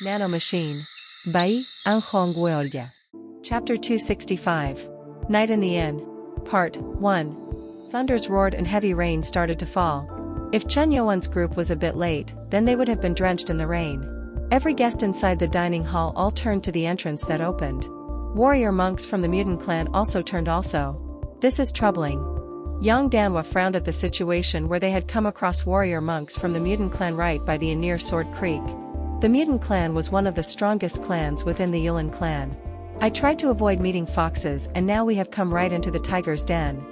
Nano machine. Bai, ang Hongguolya. Chapter 265. Night in the Inn. Part 1. Thunders roared and heavy rain started to fall. If Chun Yoan's group was a bit late, then they would have been drenched in the rain. Every guest inside the dining hall all turned to the entrance that opened. Warrior monks from the mutant clan also turned also. This is troubling. Yang Danwa frowned at the situation where they had come across warrior monks from the mutant clan right by the inn near Sword Creek. The mutant clan was one of the strongest clans within the Yulin clan. I tried to avoid meeting foxes and now we have come right into the tiger's den.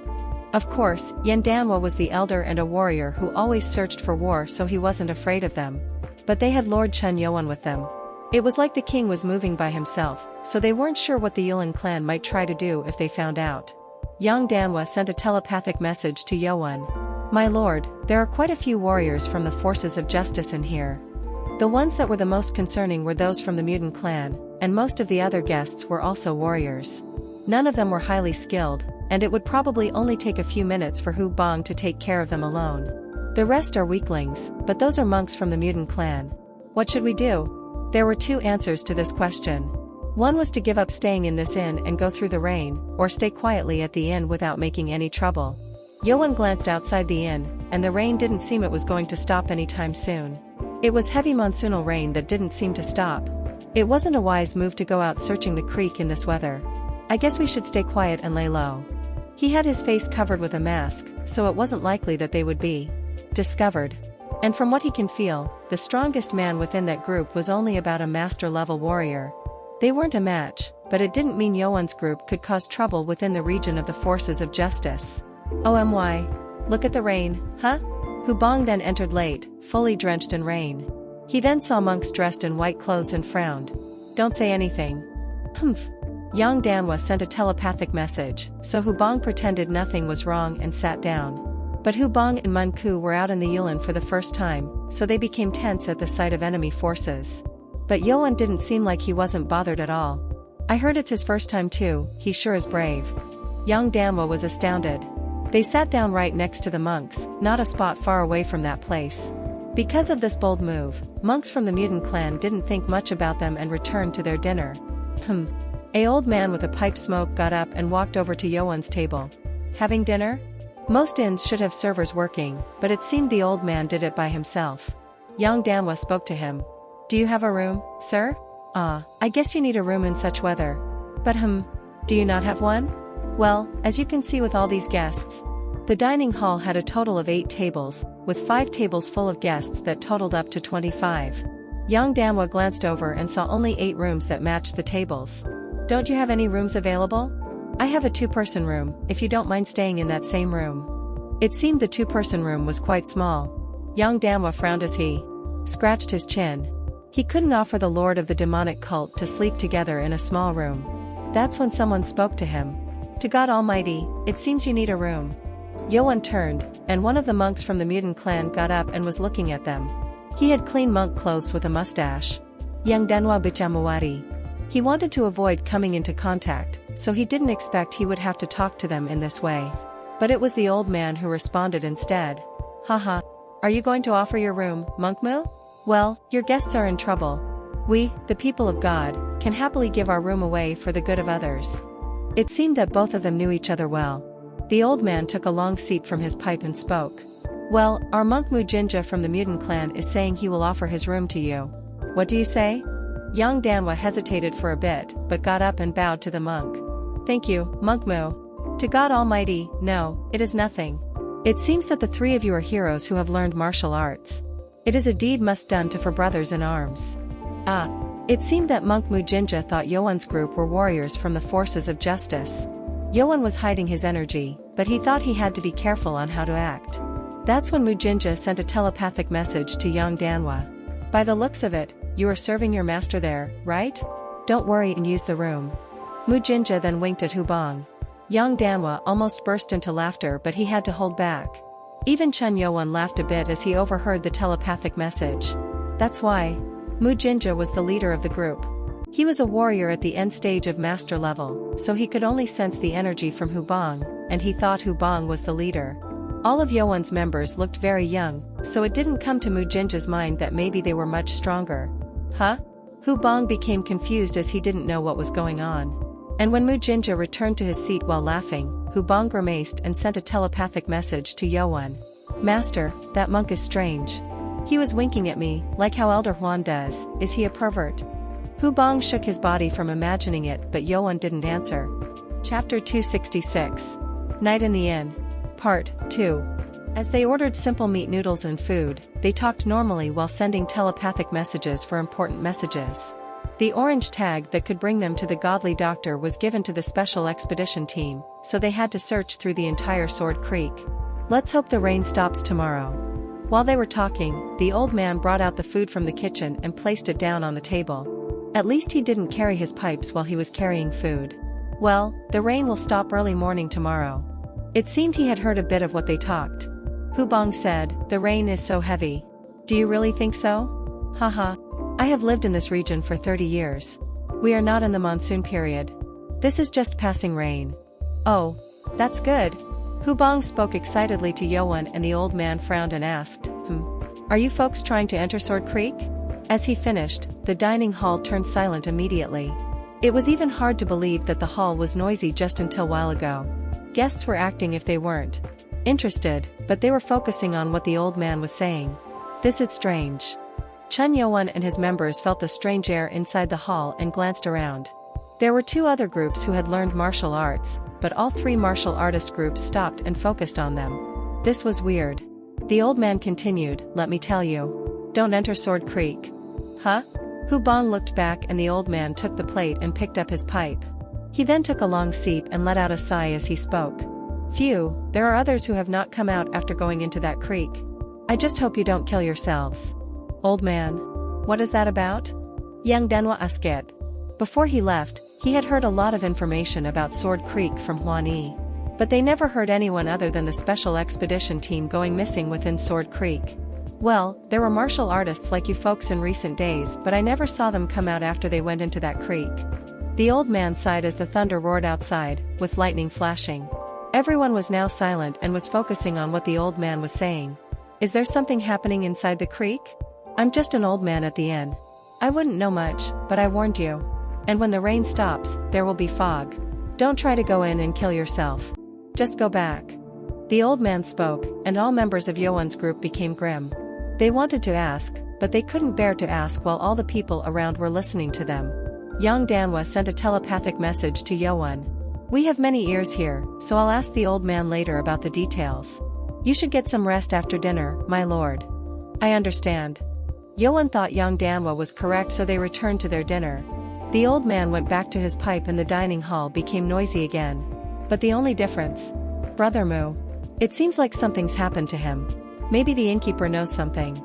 Of course, Yan Danwa was the elder and a warrior who always searched for war, so he wasn't afraid of them. But they had Lord Chun Yoan with them. It was like the king was moving by himself, so they weren't sure what the Yulin clan might try to do if they found out. Yang Danwa sent a telepathic message to Yoan. "My lord, there are quite a few warriors from the forces of justice in here. The ones that were the most concerning were those from the mutant clan, and most of the other guests were also warriors. None of them were highly skilled, and it would probably only take a few minutes for Hu Bong to take care of them alone. The rest are weaklings, but those are monks from the mutant clan. What should we do?" There were two answers to this question. One was to give up staying in this inn and go through the rain, or stay quietly at the inn without making any trouble. Yoan glanced outside the inn, and the rain didn't seem it was going to stop anytime soon. It was heavy monsoonal rain that didn't seem to stop. It wasn't a wise move to go out searching the creek in this weather. "I guess we should stay quiet and lay low." He had his face covered with a mask, so it wasn't likely that they would be discovered. And from what he can feel, the strongest man within that group was only about a master-level warrior. They weren't a match, but it didn't mean Yoan's group could cause trouble within the region of the forces of justice. "OMY. Look at the rain, huh?" Hu Bong then entered late, fully drenched in rain. He then saw monks dressed in white clothes and frowned. "Don't say anything." "Humph." Yang Danwa sent a telepathic message, so Hu Bong pretended nothing was wrong and sat down. But Hu Bong and Mun Ku were out in the Yulin for the first time, so they became tense at the sight of enemy forces. But Yoan didn't seem like he wasn't bothered at all. "I heard it's his first time too, he sure is brave." Yang Danwa was astounded. They sat down right next to the monks, not a spot far away from that place. Because of this bold move, monks from the mutant clan didn't think much about them and returned to their dinner. A old man with a pipe smoke got up and walked over to Yoan's table. "Having dinner?" Most inns should have servers working, but it seemed the old man did it by himself. Yang Danwa spoke to him. "Do you have a room, sir?" I guess you need a room in such weather." "But do you not have one?" "Well, as you can see with all these guests." The dining hall had a total of 8 tables, with 5 tables full of guests that totaled up to 25. Yang Danwa glanced over and saw only 8 rooms that matched the tables. "Don't you have any rooms available?" "I have a 2-person room, if you don't mind staying in that same room." It seemed the 2-person room was quite small. Yang Danwa frowned as he scratched his chin. He couldn't offer the lord of the demonic cult to sleep together in a small room. That's when someone spoke to him. "To God Almighty, it seems you need a room." Yoan turned, and one of the monks from the mutant clan got up and was looking at them. He had clean monk clothes with a mustache. Yang Danwa Bichamawari. He wanted to avoid coming into contact, so he didn't expect he would have to talk to them in this way. But it was the old man who responded instead. "Haha. Are you going to offer your room, Monkmu? Well, your guests are in trouble. We, the people of God, can happily give our room away for the good of others." It seemed that both of them knew each other well. The old man took a long sip from his pipe and spoke. "Well, our monk Mujinja from the mutant clan is saying he will offer his room to you. What do you say?" Yang Danwa hesitated for a bit, but got up and bowed to the monk. "Thank you, Monk Mu. To God Almighty, no, it is nothing. It seems that the 3 of you are heroes who have learned martial arts. It is a deed must done to for brothers in arms." It seemed that Monk Mujinja thought Yoan's group were warriors from the forces of justice. Yoan was hiding his energy, but he thought he had to be careful on how to act. That's when Mujinja sent a telepathic message to Yang Danwa. "By the looks of it, you are serving your master there, right? Don't worry and use the room." Mujinja then winked at Hu Bong. Yang Danwa almost burst into laughter, but he had to hold back. Even Chun Yoan laughed a bit as he overheard the telepathic message. That's why. Mujinja was the leader of the group. He was a warrior at the end stage of master level, so he could only sense the energy from Hu Bong, and he thought Hu Bong was the leader. All of Yoan's members looked very young, so it didn't come to Mujinja's mind that maybe they were much stronger. "Huh? Hu Bong became confused as he didn't know what was going on. And when Mu Jinja returned to his seat while laughing, Hu Bong grimaced and sent a telepathic message to Yoan. Master, that monk is strange. He was winking at me, like how Elder Huan does. Is he a pervert? Hu Bong shook his body from imagining it, but Yoan didn't answer. Chapter 266. Night in the Inn. Part 2. As they ordered simple meat noodles and food, they talked normally while sending telepathic messages for important messages. The orange tag that could bring them to the godly doctor was given to the special expedition team, so they had to search through the entire Sword Creek. Let's hope the rain stops tomorrow. While they were talking, the old man brought out the food from the kitchen and placed it down on the table. At least he didn't carry his pipes while he was carrying food. Well, the rain will stop early morning tomorrow. It seemed he had heard a bit of what they talked. Hu Bong said, the rain is so heavy. Do you really think so? Haha. I have lived in this region for 30 years. We are not in the monsoon period. This is just passing rain. Oh, that's good. Hu Bong spoke excitedly to Yoan, and the old man frowned and asked, Are you folks trying to enter Sword Creek? As he finished, the dining hall turned silent immediately. It was even hard to believe that the hall was noisy just until a while ago. Guests were acting if they weren't interested, but they were focusing on what the old man was saying. This is strange. Chun Yoan and his members felt the strange air inside the hall and glanced around. There were 2 other groups who had learned martial arts, but all 3 martial artist groups stopped and focused on them. This was weird. The old man continued, let me tell you. Don't enter Sword Creek. Huh? Hu Bong looked back and the old man took the plate and picked up his pipe. He then took a long seep and let out a sigh as he spoke. Phew, there are others who have not come out after going into that creek. I just hope you don't kill yourselves. Old man. What is that about? Yang Denwa asked. Before he left, he had heard a lot of information about Sword Creek from Huan Yi. But they never heard anyone other than the special expedition team going missing within Sword Creek. Well, there were martial artists like you folks in recent days, but I never saw them come out after they went into that creek. The old man sighed as the thunder roared outside, with lightning flashing. Everyone was now silent and was focusing on what the old man was saying. Is there something happening inside the creek? I'm just an old man at the inn. I wouldn't know much, but I warned you. And when the rain stops, there will be fog. Don't try to go in and kill yourself. Just go back. The old man spoke, and all members of Yoan's group became grim. They wanted to ask, but they couldn't bear to ask while all the people around were listening to them. Yang Danwa sent a telepathic message to Yoan. We have many ears here, so I'll ask the old man later about the details. You should get some rest after dinner, my lord. I understand. Yoan thought Yang Danwa was correct, so they returned to their dinner. The old man went back to his pipe and the dining hall became noisy again. But the only difference? Brother Mu. It seems like something's happened to him. Maybe the innkeeper knows something.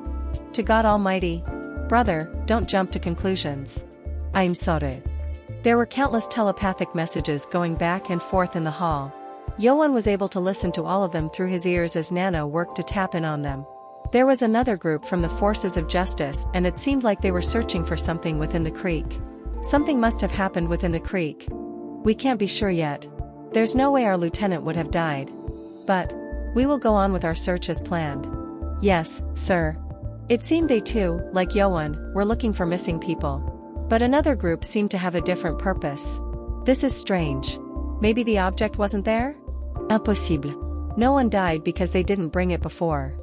To God Almighty. Brother, don't jump to conclusions. I'm sorry. There were countless telepathic messages going back and forth in the hall. Yoan was able to listen to all of them through his ears as Nano worked to tap in on them. There was another group from the forces of justice, and it seemed like they were searching for something within the creek. Something must have happened within the creek. We can't be sure yet. There's no way our lieutenant would have died. But we will go on with our search as planned. Yes, sir. It seemed they too, like Yoan, were looking for missing people. But another group seemed to have a different purpose. This is strange. Maybe the object wasn't there? Impossible. No one died because they didn't bring it before.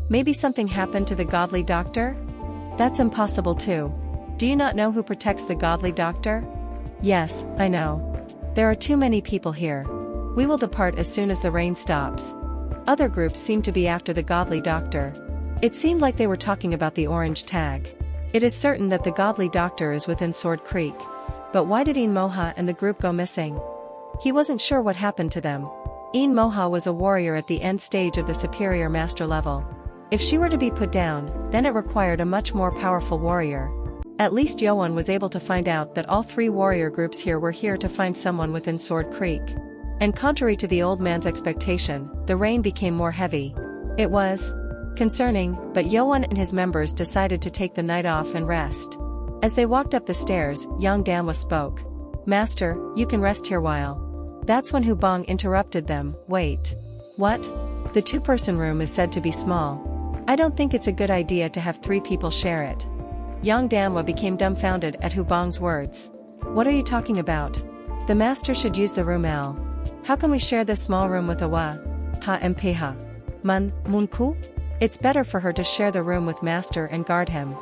Maybe something happened to the godly doctor? That's impossible too. Do you not know who protects the godly doctor? Yes, I know. There are too many people here. We will depart as soon as the rain stops. Other groups seemed to be after the godly doctor. It seemed like they were talking about the orange tag. It is certain that the godly doctor is within Sword Creek. But why did Een Moha and the group go missing? He wasn't sure what happened to them. Een Moha was a warrior at the end stage of the superior master level. If she were to be put down, then it required a much more powerful warrior. At least Yoan was able to find out that all 3 warrior groups here were here to find someone within Sword Creek. And contrary to the old man's expectation, the rain became more heavy. It was concerning, but Yoan and his members decided to take the night off and rest. As they walked up the stairs, Yang Danwa spoke. Master, you can rest here while. That's when Hu Bong interrupted them. Wait. What? The 2-person room is said to be small. I don't think it's a good idea to have 3 people share it. Yang Danwa became dumbfounded at Hubong's words. What are you talking about? The master should use the room L. How can we share this small room with Awa? Ha mpha. Munku? It's better for her to share the room with master and guard him.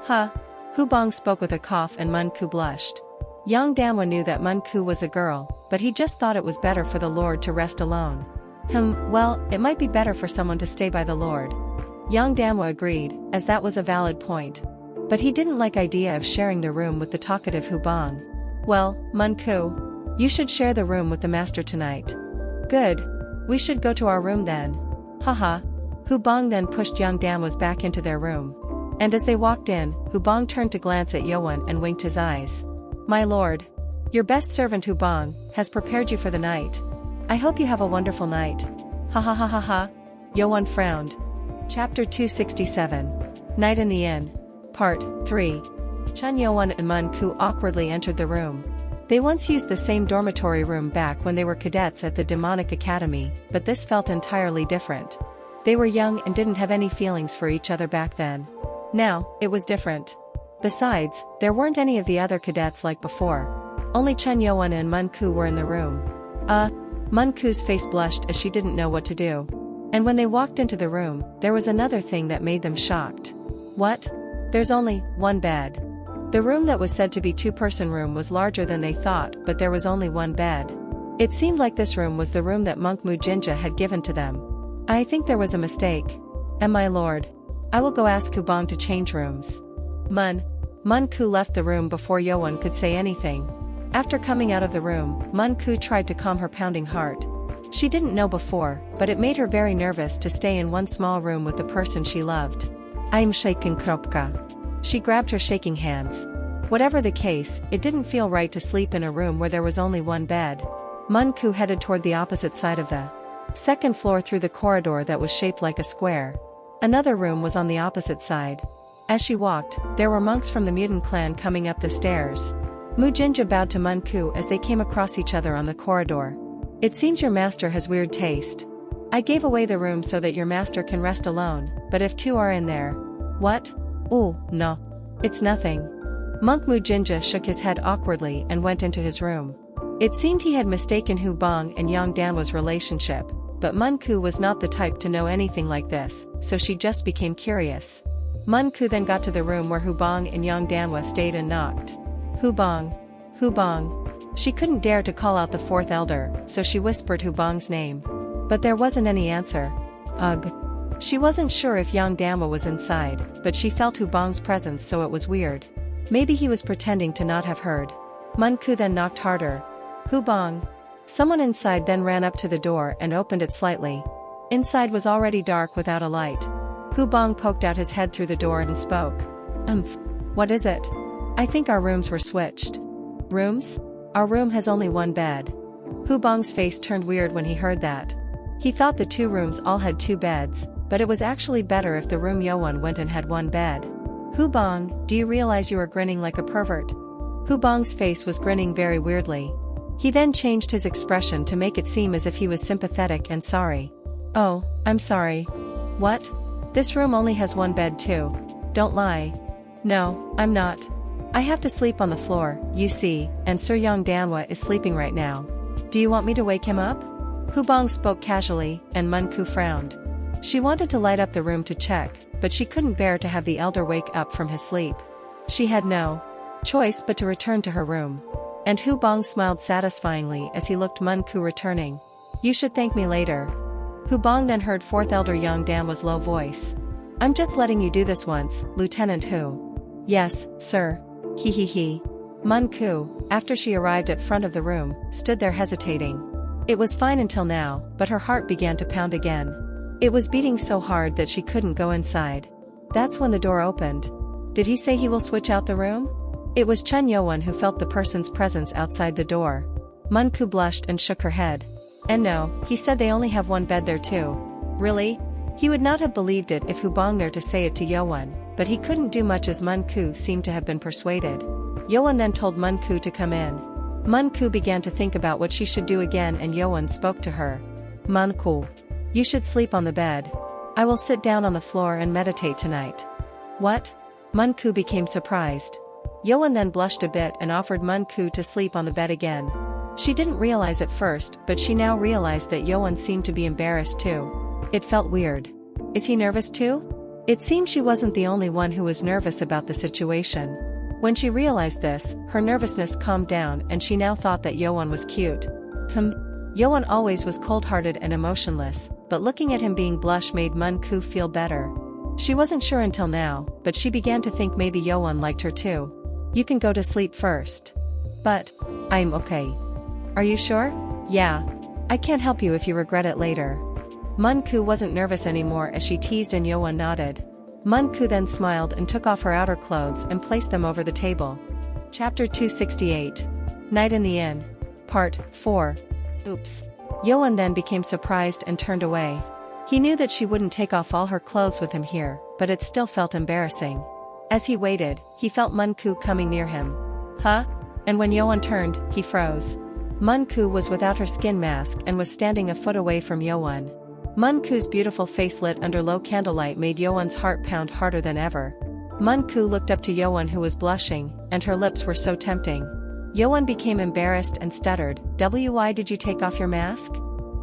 Ha. Hubong spoke with a cough and Munku blushed. Yang Danwa knew that Munku was a girl, but he just thought it was better for the Lord to rest alone. Well, it might be better for someone to stay by the Lord. Yang Danwa agreed, as that was a valid point. But he didn't like idea of sharing the room with the talkative Hubong. Well, Munku, you should share the room with the master tonight. Good. We should go to our room then. Haha. Hubong then pushed Yang Danwa's back into their room. And as they walked in, Hubong turned to glance at Yoan and winked his eyes. My lord. Your best servant Hubong has prepared you for the night. I hope you have a wonderful night. Ha ha ha ha ha. Yoan frowned. Chapter 267. Night in the Inn. Part 3. Chun Yoan and Munku awkwardly entered the room. They once used the same dormitory room back when they were cadets at the Demonic Academy, but this felt entirely different. They were young and didn't have any feelings for each other back then. Now, it was different. Besides, there weren't any of the other cadets like before. Only Chun Yoan and Munku were in the room. Munku's face blushed as she didn't know what to do. And when they walked into the room, there was another thing that made them shocked. What? There's only one bed. The room that was said to be two-person room was larger than they thought, but there was only one bed. It seemed like this room was the room that Monk Mujinja had given to them. I think there was a mistake. And my lord, I will go ask Hubong to change rooms. Munku left the room before Yoan could say anything. After coming out of the room, Munku tried to calm her pounding heart. She didn't know before, but it made her very nervous to stay in one small room with the person she loved. I'm shaking Kropka. She grabbed her shaking hands. Whatever the case, it didn't feel right to sleep in a room where there was only one bed. Munku headed toward the opposite side of the second floor through the corridor that was shaped like a square. Another room was on the opposite side. As she walked, there were monks from the mutant clan coming up the stairs. Mujinja bowed to Munku as they came across each other on the corridor. It seems your master has weird taste. I gave away the room so that your master can rest alone, but if two are in there... What? Ooh, no. It's nothing. Monk Mujinja shook his head awkwardly and went into his room. It seemed he had mistaken Hubong and Yang Danwa's relationship, but Munku was not the type to know anything like this, so she just became curious. Munku then got to the room where Hubong and Yang Danwa stayed and knocked. Hubong. Hubong. She couldn't dare to call out the fourth elder, so she whispered Hubong's name. But there wasn't any answer. Ugh. She wasn't sure if Yang Danwa was inside, but she felt Hubong's presence, so it was weird. Maybe he was pretending to not have heard. Munku then knocked harder. Hubong. Someone inside then ran up to the door and opened it slightly. Inside was already dark without a light. Hubong poked out his head through the door and spoke. What is it? I think our rooms were switched. Rooms? Our room has only one bed. Hubong's face turned weird when he heard that. He thought the two rooms all had two beds, but it was actually better if the room Yoan went in had one bed. Hubong, do you realize you are grinning like a pervert? Hubong's face was grinning very weirdly. He then changed his expression to make it seem as if he was sympathetic and sorry. Oh, I'm sorry. What? This room only has one bed too. Don't lie. No, I'm not. I have to sleep on the floor, you see, and Sir Yang Danwa is sleeping right now. Do you want me to wake him up? Hubong spoke casually, and Munku frowned. She wanted to light up the room to check, but she couldn't bear to have the elder wake up from his sleep. She had no choice but to return to her room. And Hubong smiled satisfyingly as he looked Munku returning. You should thank me later. Hubong then heard fourth elder Yang Danwa's low voice. I'm just letting you do this once, Lieutenant Hu. Yes, sir. He. Munku, after she arrived at front of the room, stood there hesitating. It was fine until now, but her heart began to pound again. It was beating so hard that she couldn't go inside. That's when the door opened. Did he say he will switch out the room? It was Chun Yoan who felt the person's presence outside the door. Munku blushed and shook her head. And no, he said they only have one bed there too. Really? He would not have believed it if Hubong there to say it to Yoan, but he couldn't do much as Munku seemed to have been persuaded. Yoan then told Munku to come in. Munku began to think about what she should do again, and Yoan spoke to her. Munku. You should sleep on the bed. I will sit down on the floor and meditate tonight. What? Mun-ku became surprised. Yoan then blushed a bit and offered Mun-ku to sleep on the bed again. She didn't realize at first, but she now realized that Yoan seemed to be embarrassed too. It felt weird. Is he nervous too? It seemed she wasn't the only one who was nervous about the situation. When she realized this, her nervousness calmed down and she now thought that Yoan was cute. Yoan always was cold-hearted and emotionless, but looking at him being blush made Mun-ku feel better. She wasn't sure until now, but she began to think maybe Yoan liked her too. You can go to sleep first. But I'm okay. Are you sure? Yeah. I can't help you if you regret it later. Mun-ku wasn't nervous anymore as she teased and Yoan nodded. Mun-ku then smiled and took off her outer clothes and placed them over the table. Chapter 268. Night in the Inn. Part 4. Oops. Yoan then became surprised and turned away. He knew that she wouldn't take off all her clothes with him here, but it still felt embarrassing. As he waited, he felt Mun-ku coming near him. Huh? And when Yoan turned, he froze. Mun-ku was without her skin mask and was standing a foot away from Yoan. Mun-ku's beautiful face lit under low candlelight made Yoan's heart pound harder than ever. Mun-ku looked up to Yoan who was blushing, and her lips were so tempting. Yoan became embarrassed and stuttered, "Why did you take off your mask?"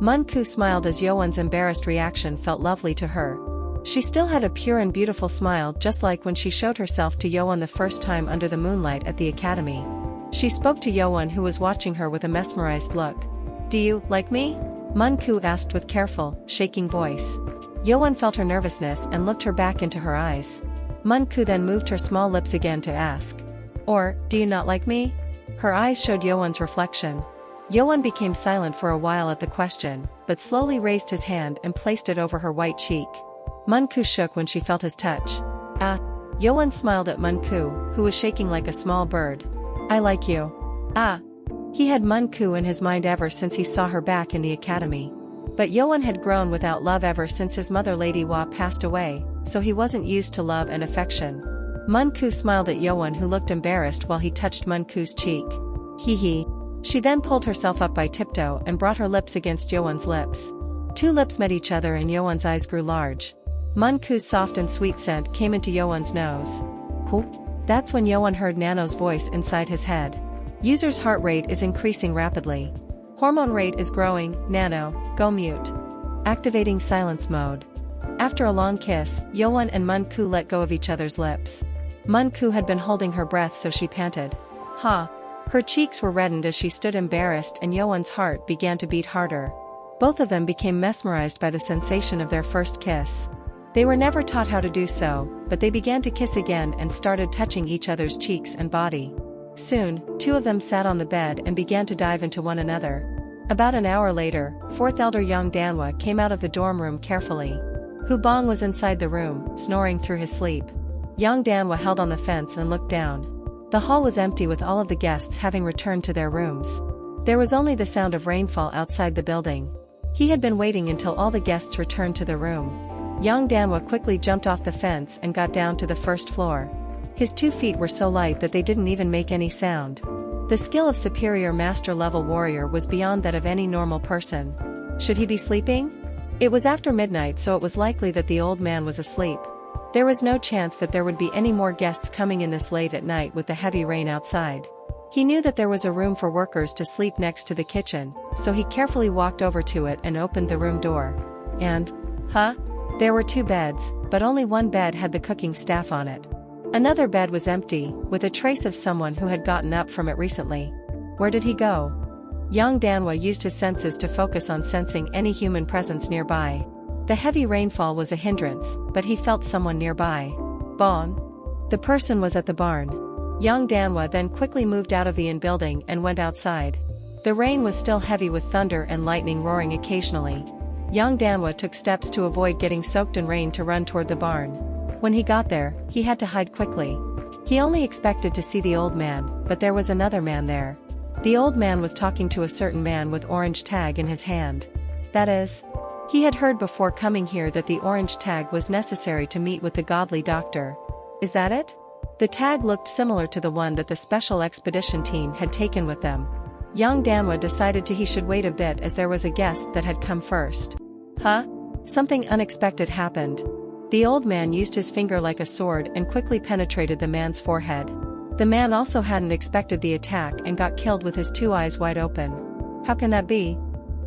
Mun-ku smiled as Yoan's embarrassed reaction felt lovely to her. She still had a pure and beautiful smile just like when she showed herself to Yoan the first time under the moonlight at the academy. She spoke to Yoan who was watching her with a mesmerized look. "Do you like me?" Mun-ku asked with careful, shaking voice. Yoan felt her nervousness and looked her back into her eyes. Mun-ku then moved her small lips again to ask. "Or, do you not like me?" Her eyes showed Yoan's reflection. Yoan became silent for a while at the question, but slowly raised his hand and placed it over her white cheek. Mun-ku shook when she felt his touch. "Ah." Yoan smiled at Mun-ku, who was shaking like a small bird. "I like you." "Ah." He had Mun-ku in his mind ever since he saw her back in the academy. But Yoan had grown without love ever since his mother Lady Hua passed away, so he wasn't used to love and affection. Mun-ku smiled at Yoan who looked embarrassed while he touched Mun-ku's cheek. "Hee hee." She then pulled herself up by tiptoe and brought her lips against Yoan's lips. Two lips met each other and Yoan's eyes grew large. Mun-ku's soft and sweet scent came into Yoan's nose. Cool. That's when Yoan heard Nano's voice inside his head. User's heart rate is increasing rapidly. Hormone rate is growing, Nano, go mute. Activating silence mode. After a long kiss, Yoan and Mun-ku let go of each other's lips. Mun-ku had been holding her breath so she panted. "Ha." Her cheeks were reddened as she stood embarrassed and Yoan's heart began to beat harder. Both of them became mesmerized by the sensation of their first kiss. They were never taught how to do so, but they began to kiss again and started touching each other's cheeks and body. Soon, two of them sat on the bed and began to dive into one another. About an hour later, fourth elder Yang Danwa came out of the dorm room carefully. Hu Bong was inside the room, snoring through his sleep. Yang Danwa held on the fence and looked down. The hall was empty with all of the guests having returned to their rooms. There was only the sound of rainfall outside the building. He had been waiting until all the guests returned to the room. Yang Danwa quickly jumped off the fence and got down to the first floor. His 2 feet were so light that they didn't even make any sound. The skill of superior master-level warrior was beyond that of any normal person. Should he be sleeping? It was after midnight, so it was likely that the old man was asleep. There was no chance that there would be any more guests coming in this late at night with the heavy rain outside. He knew that there was a room for workers to sleep next to the kitchen, so he carefully walked over to it and opened the room door. And, there were 2 beds, but only one bed had the cooking staff on it. Another bed was empty, with a trace of someone who had gotten up from it recently. Where did he go? Yang Danwa used his senses to focus on sensing any human presence nearby. The heavy rainfall was a hindrance, but he felt someone nearby. Bon. The person was at the barn. Yang Danwa then quickly moved out of the inn building and went outside. The rain was still heavy with thunder and lightning roaring occasionally. Yang Danwa took steps to avoid getting soaked in rain to run toward the barn. When he got there, he had to hide quickly. He only expected to see the old man, but there was another man there. The old man was talking to a certain man with orange tag in his hand. That is, he had heard before coming here that the orange tag was necessary to meet with the godly doctor. Is that it? The tag looked similar to the one that the special expedition team had taken with them. Yang Danwa decided he should wait a bit as there was a guest that had come first. Something unexpected happened. The old man used his finger like a sword and quickly penetrated the man's forehead. The man also hadn't expected the attack and got killed with his two eyes wide open. How can that be?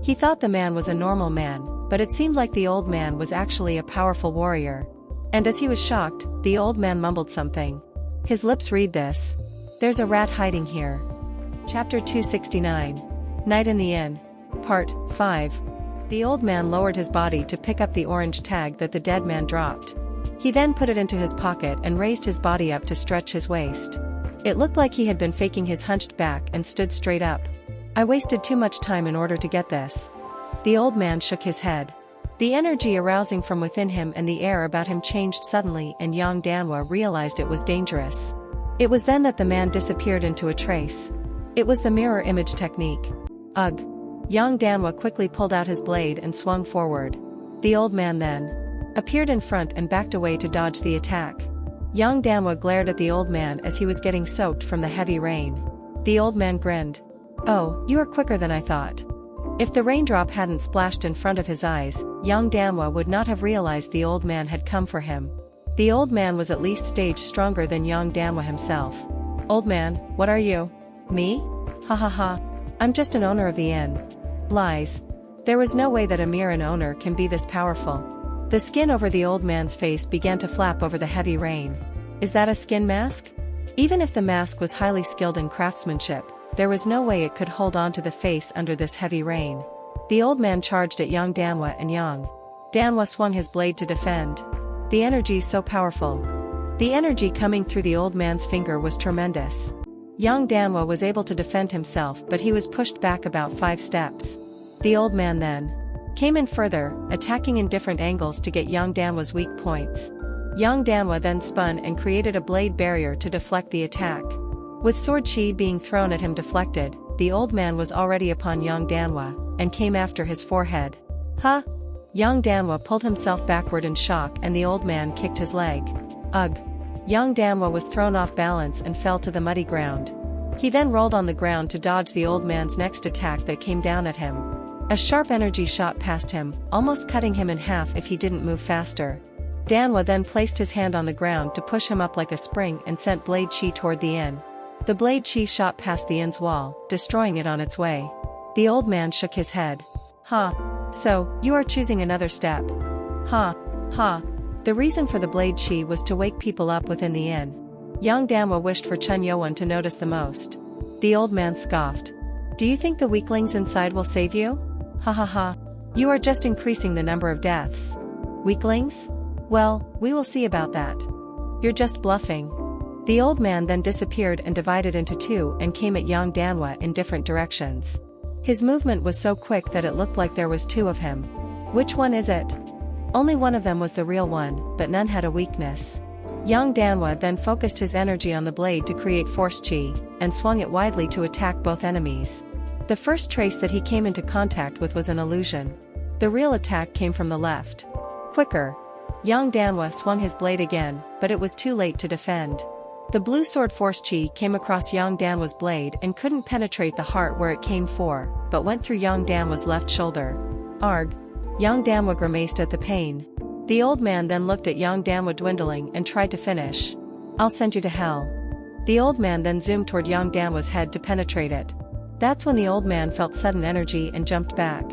He thought the man was a normal man, but it seemed like the old man was actually a powerful warrior. And as he was shocked, the old man mumbled something. His lips read this. There's a rat hiding here. Chapter 269. Night in the Inn. Part 5. The old man lowered his body to pick up the orange tag that the dead man dropped. He then put it into his pocket and raised his body up to stretch his waist. It looked like he had been faking his hunched back and stood straight up. I wasted too much time in order to get this. The old man shook his head. The energy arousing from within him and the air about him changed suddenly, and Yang Danwa realized it was dangerous. It was then that the man disappeared into a trace. It was the mirror image technique. Ugh. Yang Danwa quickly pulled out his blade and swung forward. The old man then appeared in front and backed away to dodge the attack. Yang Danwa glared at the old man as he was getting soaked from the heavy rain. The old man grinned. Oh, you are quicker than I thought. If the raindrop hadn't splashed in front of his eyes, Yang Danwa would not have realized the old man had come for him. The old man was at least stage stronger than Yang Danwa himself. Old man, what are you? Me? Ha ha ha. I'm just an owner of the inn. Lies. There was no way that a mere owner can be this powerful. The skin over the old man's face began to flap over the heavy rain. Is that a skin mask? Even if the mask was highly skilled in craftsmanship, there was no way it could hold on to the face under this heavy rain. The old man charged at Yang Danwa, and Yang Danwa swung his blade to defend. The energy so powerful. The energy coming through the old man's finger was tremendous. Yang Danwa was able to defend himself, but he was pushed back about 5 steps. The old man then came in further, attacking in different angles to get Yang Danwa's weak points. Yang Danwa then spun and created a blade barrier to deflect the attack. With sword chi being thrown at him deflected, the old man was already upon Yang Danwa, and came after his forehead. Huh? Yang Danwa pulled himself backward in shock, and the old man kicked his leg. Ugh. Yang Danwa was thrown off balance and fell to the muddy ground. He then rolled on the ground to dodge the old man's next attack that came down at him. A sharp energy shot past him, almost cutting him in half if he didn't move faster. Danwa then placed his hand on the ground to push him up like a spring and sent blade chi toward the inn. The blade chi shot past the inn's wall, destroying it on its way. The old man shook his head. Ha. So, you are choosing another step. Ha. Ha. The reason for the blade chi was to wake people up within the inn. Yang Danwa wished for Chun Yoan to notice the most. The old man scoffed. Do you think the weaklings inside will save you? Ha ha ha. You are just increasing the number of deaths. Weaklings? Well, we will see about that. You're just bluffing. The old man then disappeared and divided into 2 and came at Yang Danwa in different directions. His movement was so quick that it looked like there was 2 of him. Which one is it? Only one of them was the real one, but none had a weakness. Yang Danwa then focused his energy on the blade to create force chi, and swung it widely to attack both enemies. The first trace that he came into contact with was an illusion. The real attack came from the left. Quicker. Yang Danwa swung his blade again, but it was too late to defend. The blue sword force chi came across Yang Danwa's blade and couldn't penetrate the heart where it came for, but went through Yang Danwa's left shoulder. Arg. Yang Danwa grimaced at the pain. The old man then looked at Yang Danwa dwindling and tried to finish. I'll send you to hell. The old man then zoomed toward Yang Danwa's head to penetrate it. That's when the old man felt sudden energy and jumped back.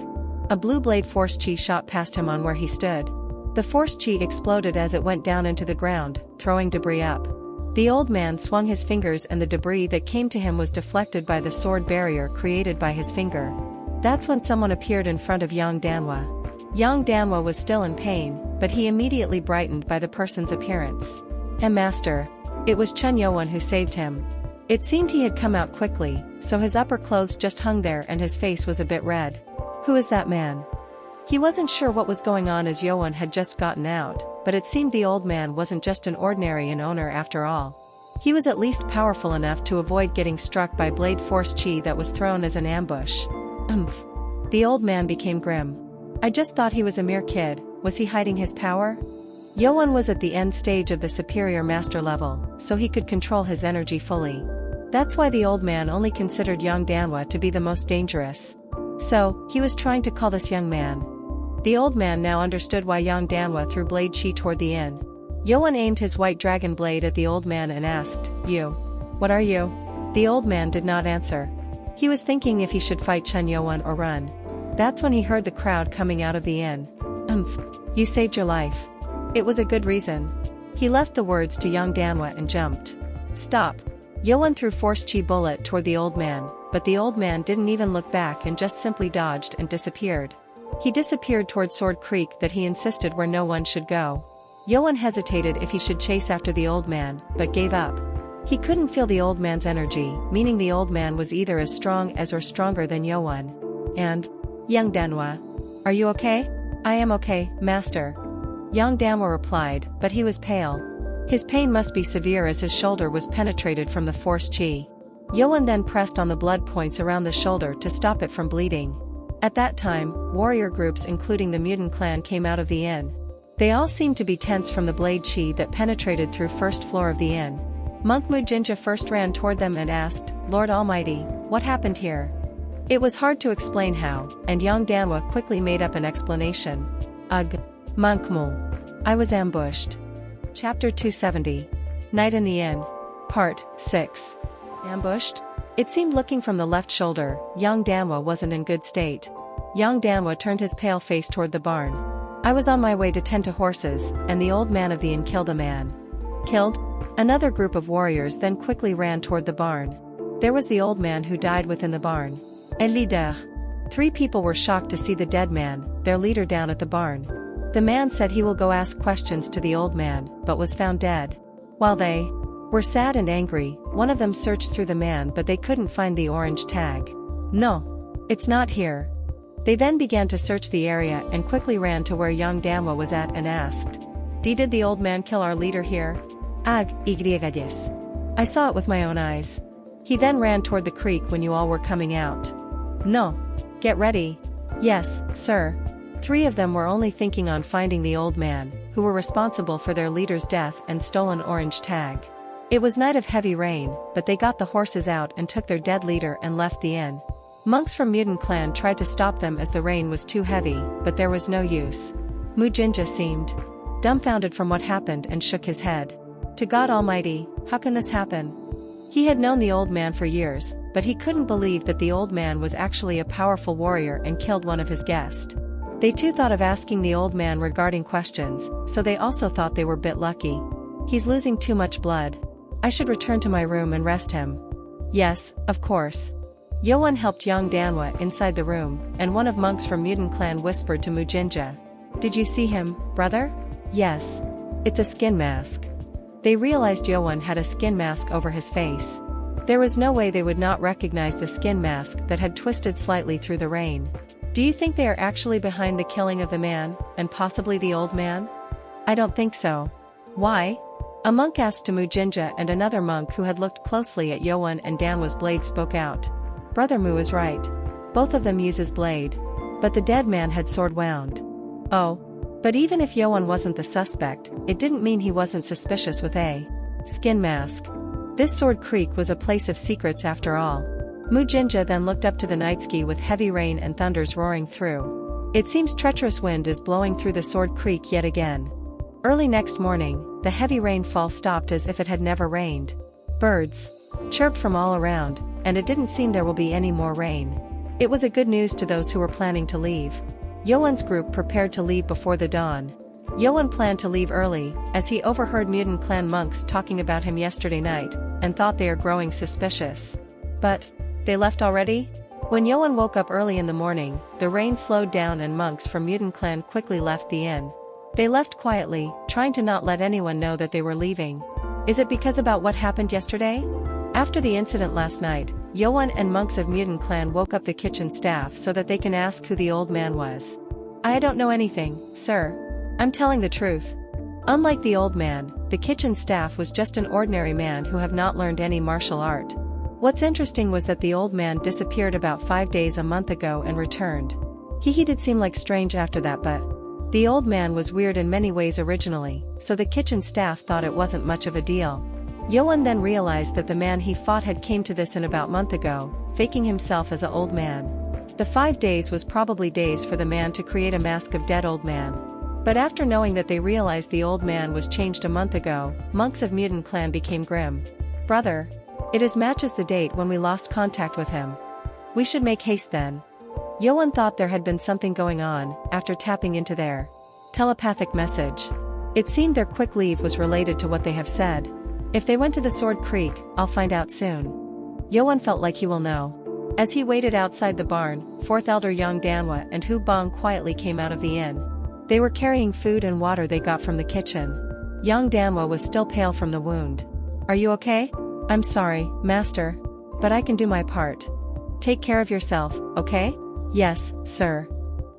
A blue blade force chi shot past him on where he stood. The force chi exploded as it went down into the ground, throwing debris up. The old man swung his fingers and the debris that came to him was deflected by the sword barrier created by his finger. That's when someone appeared in front of Yang Danwa. Yang Danwa was still in pain, but he immediately brightened by the person's appearance. Master. It was Chun Yoan who saved him. It seemed he had come out quickly, so his upper clothes just hung there and his face was a bit red. Who is that man? He wasn't sure what was going on as Yoan had just gotten out, but it seemed the old man wasn't just an ordinary owner after all. He was at least powerful enough to avoid getting struck by blade force chi that was thrown as an ambush. The old man became grim. I just thought he was a mere kid. Was he hiding his power? Yoan was at the end stage of the superior master level, so he could control his energy fully. That's why the old man only considered Yang Danwa to be the most dangerous. So, he was trying to call this young man. The old man now understood why Yang Danwa threw blade chi toward the inn. Yoan aimed his white dragon blade at the old man and asked, "You? What are you?" The old man did not answer. He was thinking if he should fight Chen Yoan or run. That's when he heard the crowd coming out of the inn. You saved your life. It was a good reason." He left the words to Yang Danwa and jumped. "Stop." Yoan threw force chi bullet toward the old man, but the old man didn't even look back and just simply dodged and disappeared. He disappeared toward Sword Creek that he insisted where no one should go. Yoan hesitated if he should chase after the old man, but gave up. He couldn't feel the old man's energy, meaning the old man was either as strong as or stronger than Yoan. And, "Yang Danwa. Are you okay?" "I am okay, master." Yang Danwa replied, but he was pale. His pain must be severe as his shoulder was penetrated from the force chi. Yoan then pressed on the blood points around the shoulder to stop it from bleeding. At that time, warrior groups including the mutant clan came out of the inn. They all seemed to be tense from the blade chi that penetrated through first floor of the inn. Monk Mujinja first ran toward them and asked, "Lord Almighty, what happened here?" It was hard to explain how, and Yang Danwa quickly made up an explanation. "Ugh. Monk Mu. I was ambushed." Chapter 270. Night in the Inn. Part 6. Ambushed? It seemed looking from the left shoulder, Yang Danwa wasn't in good state. Yang Danwa turned his pale face toward the barn. "I was on my way to tend to horses, and the old man of the inn killed a man." "Killed?" Another group of warriors then quickly ran toward the barn. There was the old man who died within the barn. A leader. 3 people were shocked to see the dead man, their leader, down at the barn. The man said he will go ask questions to the old man, but was found dead. While they were sad and angry, one of them searched through the man but they couldn't find the orange tag. "No. It's not here." They then began to search the area and quickly ran to where Yang Danwa was at and asked, Did the old man kill our leader here?" "Ag, igriagadis. I saw it with my own eyes." He then ran toward the creek when you all were coming out. "No. Get ready." "Yes, sir." 3 of them were only thinking on finding the old man, who were responsible for their leader's death and stolen orange tag. It was night of heavy rain, but they got the horses out and took their dead leader and left the inn. Monks from Mutant Clan tried to stop them as the rain was too heavy, but there was no use. Mujinja seemed dumbfounded from what happened and shook his head. To God Almighty, how can this happen? He had known the old man for years, but he couldn't believe that the old man was actually a powerful warrior and killed one of his guests. They too thought of asking the old man regarding questions, so they also thought they were a bit lucky. "He's losing too much blood. I should return to my room and rest him." "Yes, of course." Yoan helped Yang Danwa inside the room, and one of monks from Mutant Clan whispered to Mujinja, "Did you see him, brother?" "Yes. It's a skin mask." They realized Yoan had a skin mask over his face. There was no way they would not recognize the skin mask that had twisted slightly through the rain. "Do you think they are actually behind the killing of the man, and possibly the old man?" "I don't think so." "Why?" A monk asked to Mujinja, and another monk who had looked closely at Yoan and Danwa's blade spoke out. "Brother Mu is right. Both of them uses blade. But the dead man had sword wound." "Oh. But even if Yoan wasn't the suspect, it didn't mean he wasn't suspicious with a skin mask. This Sword Creek was a place of secrets after all. Mujinja then looked up to the night sky with heavy rain and thunders roaring through. It seems treacherous wind is blowing through the Sword Creek yet again. Early next morning, the heavy rainfall stopped as if it had never rained. Birds chirped from all around, and it didn't seem there will be any more rain. It was a good news to those who were planning to leave. Yoan's group prepared to leave before the dawn. Yoan planned to leave early, as he overheard Mutant Clan monks talking about him yesterday night, and thought they are growing suspicious. But they left already? When Yoan woke up early in the morning, the rain slowed down and monks from Mutant Clan quickly left the inn. They left quietly, trying to not let anyone know that they were leaving. Is it because about what happened yesterday? After the incident last night, Yoan and monks of Mutant Clan woke up the kitchen staff so that they can ask who the old man was. "I don't know anything, sir. I'm telling the truth." Unlike the old man, the kitchen staff was just an ordinary man who have not learned any martial art. What's interesting was that the old man disappeared about 5 days a month ago and returned. He did seem like strange after that, but the old man was weird in many ways originally, so the kitchen staff thought it wasn't much of a deal. Yoan then realized that the man he fought had came to this inn about a month ago, faking himself as an old man. The 5 days was probably days for the man to create a mask of dead old man. But after knowing that they realized the old man was changed a month ago, monks of mutant clan became grim. Brother. It is matches the date when we lost contact with him. We should make haste then. Yoan thought there had been something going on, after tapping into their telepathic message. It seemed their quick leave was related to what they have said. If they went to the Sword Creek, I'll find out soon. Yoan felt like he will know. As he waited outside the barn, 4th Elder Yang Danwa and Hu Bong quietly came out of the inn. They were carrying food and water they got from the kitchen. Yang Danwa was still pale from the wound. Are you okay? I'm sorry, master. But I can do my part. Take care of yourself, okay? Yes, sir.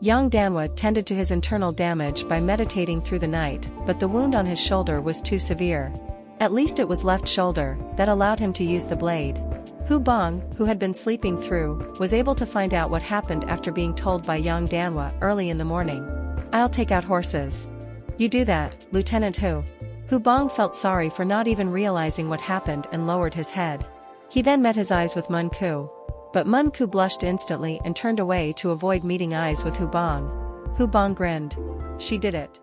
Yang Danwa tended to his internal damage by meditating through the night, but the wound on his shoulder was too severe. At least it was left shoulder, that allowed him to use the blade. Hu Bong, who had been sleeping through, was able to find out what happened after being told by Yang Danwa early in the morning. I'll take out horses. You do that, Lieutenant Hu. Hu Bong felt sorry for not even realizing what happened and lowered his head. He then met his eyes with Mun Ku. But Mun Ku blushed instantly and turned away to avoid meeting eyes with Hu Bong. Hu Bong grinned. She did it.